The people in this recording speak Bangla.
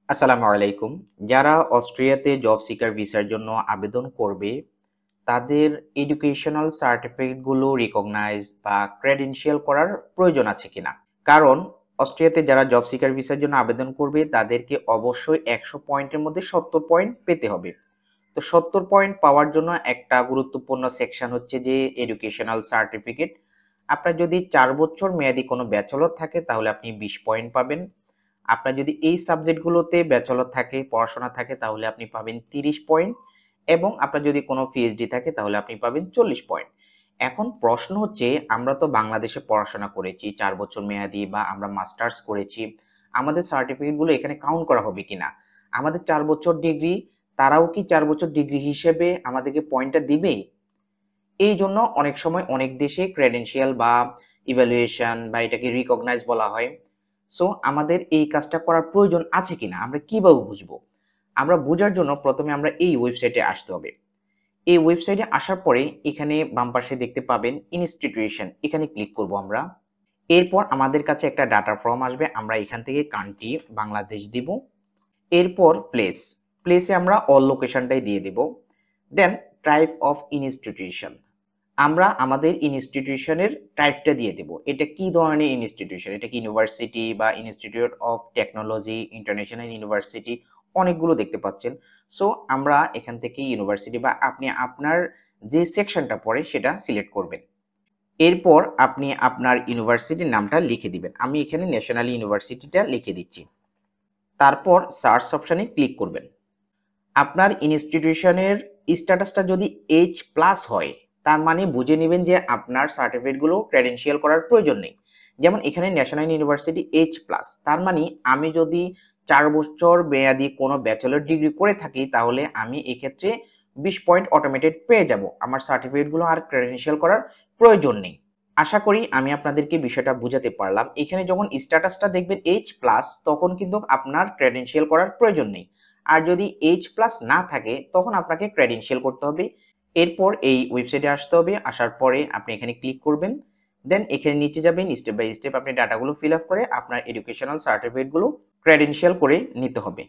আসসালামু আলাইকুম। যারা অস্ট্রিয়াতে জব সিকার ভিসার জন্য আবেদন করবে, তাদের এডুকেশনাল সার্টিফিকেটগুলো রিকগনাইজ বা ক্রেডেনশিয়াল করার প্রয়োজন আছে কিনা? কারণ অস্ট্রিয়াতে যারা জব সিকার ভিসার জন্য আবেদন করবে, তাদেরকে অবশ্যই ১০০ পয়েন্টের মধ্যে ৭০ পয়েন্ট পেতে হবে। তো ৭০ পয়েন্ট পাওয়ার জন্য একটা গুরুত্বপূর্ণ সেকশন হচ্ছে যে এডুকেশনাল সার্টিফিকেট। আপনার যদি ৪ বছর মেয়াদি কোনো ব্যাচেলর থাকে, তাহলে আপনি ২০ পয়েন্ট পাবেন। আপনার যদি এই সাবজেক্টগুলোতে ব্যাচেলর থাকে, পড়াশোনা থাকে, তাহলে আপনি পাবেন ৩০ পয়েন্ট এবং আপনার যদি কোনো পিএইচডি থাকে তাহলে আপনি পাবেন ৪০ পয়েন্ট। এখন প্রশ্ন হচ্ছে, আমরা তো বাংলাদেশে পড়াশোনা করেছি ৪ বছর মেয়াদি বা আমরা মাস্টার্স করেছি। আমাদের সার্টিফিকেটগুলো এখানে কাউন্ট করা হবে কিনা? আমাদের ৪ বছর ডিগ্রি, তারাও কি ৪ বছর ডিগ্রি হিসেবে আমাদেরকে পয়েন্টটা দিবে? এইজন্য অনেক সময় অনেক দেশে ক্রেডেনশিয়াল বা ইভ্যালুয়েশন বা এটাকে রিকগনাইজ বলা হয়। সো আমাদের এই কাজটা করার প্রয়োজন আছে কিনা আমরা কিভাবে বুঝবো? আমরা বোঝার জন্য প্রথমে আমরা এই ওয়েবসাইটে আসতে হবে। এই ওয়েবসাইটে আসার পরে এখানে বাম পাশে দেখতে পাবেন ইনস্টিটিউশন, এখানে ক্লিক করব আমরা। এরপর আমাদের কাছে একটা ডাটা ফর্ম আসবে, আমরা এখান থেকে কান্ট্রি বাংলাদেশ দিব। এরপর প্লেসে আমরা অল লোকেশনটাই দিয়ে দিব। দেন টাইপ অফ ইনস্টিটিউশন, আমরা আমাদের ইনস্টিটিউশনের টাইপটা দিয়ে দেব। এটা কি ধরনের ইনস্টিটিউশন, এটা কি ইউনিভার্সিটি বা institute of technology, international university, অনেকগুলো দেখতে পাচ্ছেন। সো আমরা এখান থেকে ইউনিভার্সিটি বা আপনি আপনার যে সেকশনটা পড়ে সেটা সিলেক্ট করবেন। এরপর আপনি আপনার ইউনিভার্সিটির নামটা লিখে দিবেন। আমি এখানে ন্যাশনাল ইউনিভার্সিটিটা লিখে দিচ্ছি। তারপর সার্চ অপশানে ক্লিক করবেন। আপনার ইনস্টিটিউশনের স্ট্যাটাসটা যদি এইচ প্লাস হয়, তার মানে বুঝে নেবেন যে আপনার সার্টিফিকেটগুলো ক্রেডেনশিয়াল করার প্রয়োজন নেই। যেমন এখানে ন্যাশনাল ইউনিভার্সিটি এইচ প্লাস, তার মানে আমি যদি ৪ বছর মেয়াদি কোনো ব্যাচেলর ডিগ্রি করে থাকি, তাহলে আমি এক্ষেত্রে ২০ পয়েন্ট অটোমেটেড পেয়ে যাব। আমার সার্টিফিকেটগুলো আর ক্রেডেনশিয়াল করার প্রয়োজন নেই। আশা করি আমি আপনাদেরকে বিষয়টা বুঝাতে পারলাম। এখানে যখন স্ট্যাটাসটা দেখবেন এইচ প্লাস, তখন কিন্তু আপনার ক্রেডেনশিয়াল করার প্রয়োজন নেই। আর যদি এইচ প্লাস না থাকে, তখন আপনাকে ক্রেডেনশিয়াল করতে হবে। এরপর এই ওয়েবসাইটে আসতে হবে। আসার পরে আপনি এখানে ক্লিক করবেন। দেন এখানে নিচে যাবেন, স্টেপ বাই স্টেপ আপনি ডাটাগুলো ফিল আপ করে আপনার এডুকেশনাল সার্টিফিকেটগুলো ক্রেডেনশিয়াল করে নিতে হবে।